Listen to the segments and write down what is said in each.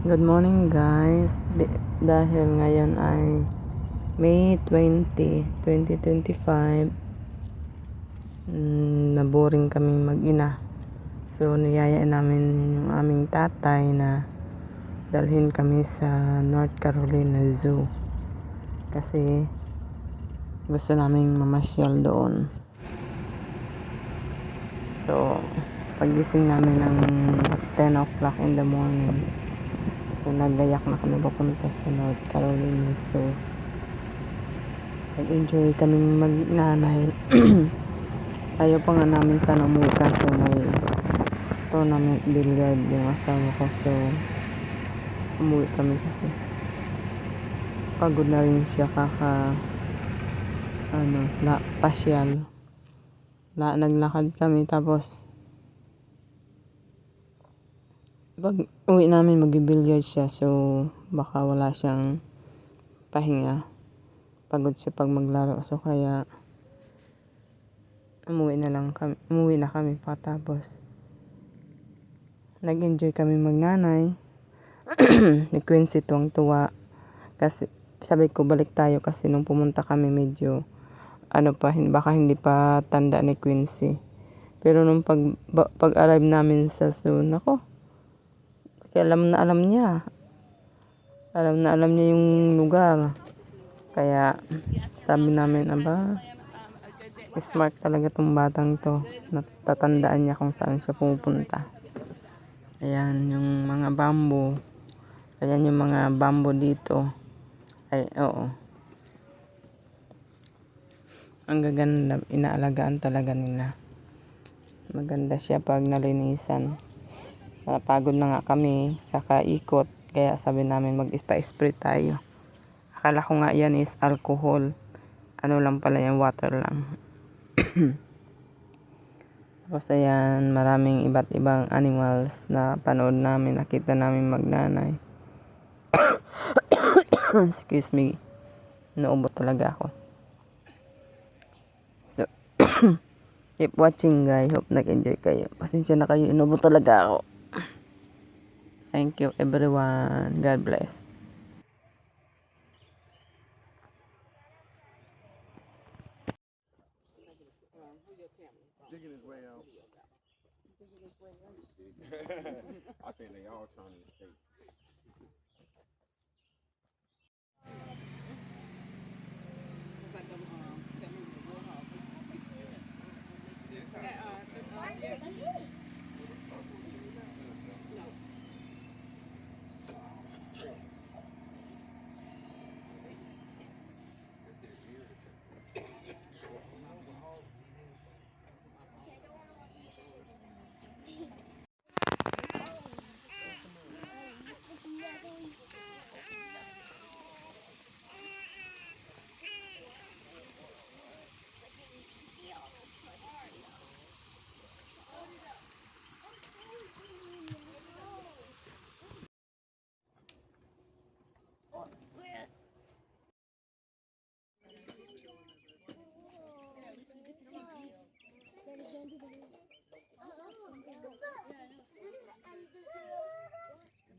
Good morning guys. Dahil ngayon ay May 20, 2025, naboring kaming mag-ina. So niyayaan namin yung aming tatay na dalhin kami sa North Carolina Zoo. Kasi gusto naming mamasyal doon. So pagising namin ng 10 o'clock in the morning, so nagayak na kami papunta sa North Carolina Zoo. Nag-enjoy kaming mag-nanay. Ayaw pa nga namin sana umuwi kaso may tournament billiard yung asawa ko. So umuwi kami kasi pagod na rin siya pasyal. Naglakad kami tapos pag uwi namin mag-billiard siya, so baka wala siyang pahinga, pagod siya pag maglaro. So kaya umuwi na kami patapos nag-enjoy kami magnanay. Ni Quincy tuwang-tuwa kasi sabi ko balik tayo kasi nung pumunta kami medyo baka hindi pa tanda ni Quincy. Pero nung pag-arrive namin sa zoo, nako, alam niya. Alam niya yung lugar. Kaya sabi namin, smart talaga tong batang to. Natatandaan niya kung saan siya pupunta. Ayan yung mga bamboo. Ayan yung mga bamboo dito. Ay, oo. Ang gaganda, inaalagaan talaga nila. Maganda siya pag nalinisan. Napagod na nga kami, kakaikot. Kaya sabi namin mag-spray tayo. Akala ko nga yan is alcohol. Ano lang pala yan, water lang. Tapos ayan, maraming iba't ibang animals na panood namin. Nakita namin magnanay. Excuse me. Naubo talaga ako. So, keep watching guys. Hope nag-enjoy kayo. Pasensya na kayo. Inubo talaga ako. Thank you everyone. God bless. Digging his way out. I think they all trying to escape.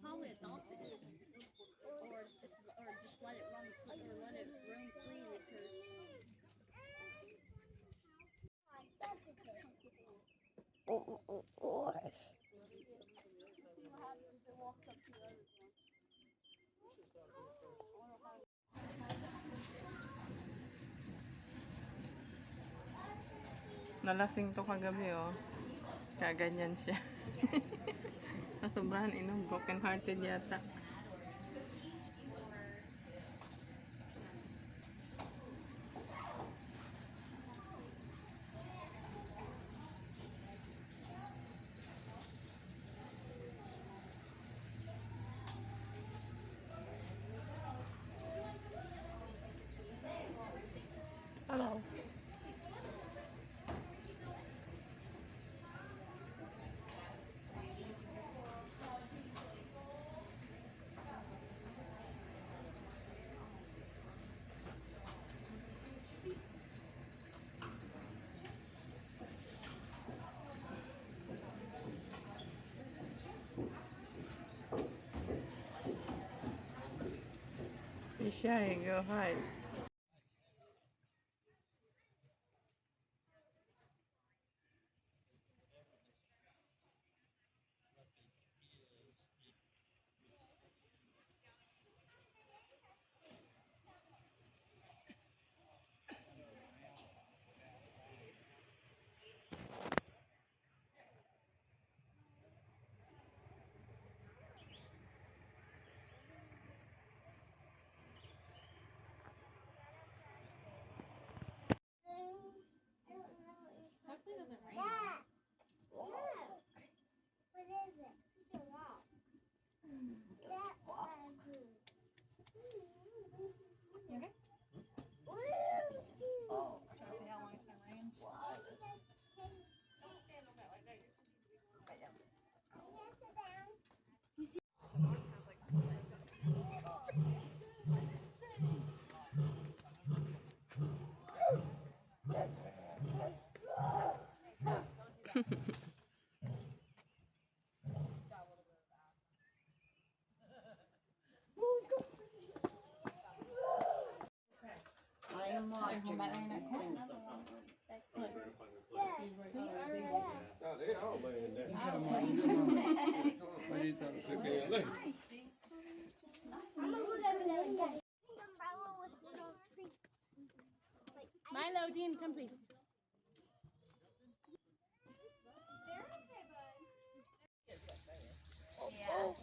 Probably adopted it, or just let it run, or let it roam freely. Nalasing to kagabi, oh. Kaya ganyan siya. Nasobrahan inom, broken hearted yata. Hello. siya eh. Go hide. Hopefully it doesn't rain. Look. What is it? It's a rock. That's not good. You okay? Oh. Trying to see how long it's gonna rain. I am watching these things. Oh, they all laying there. Milo, Dean, come please. Oh,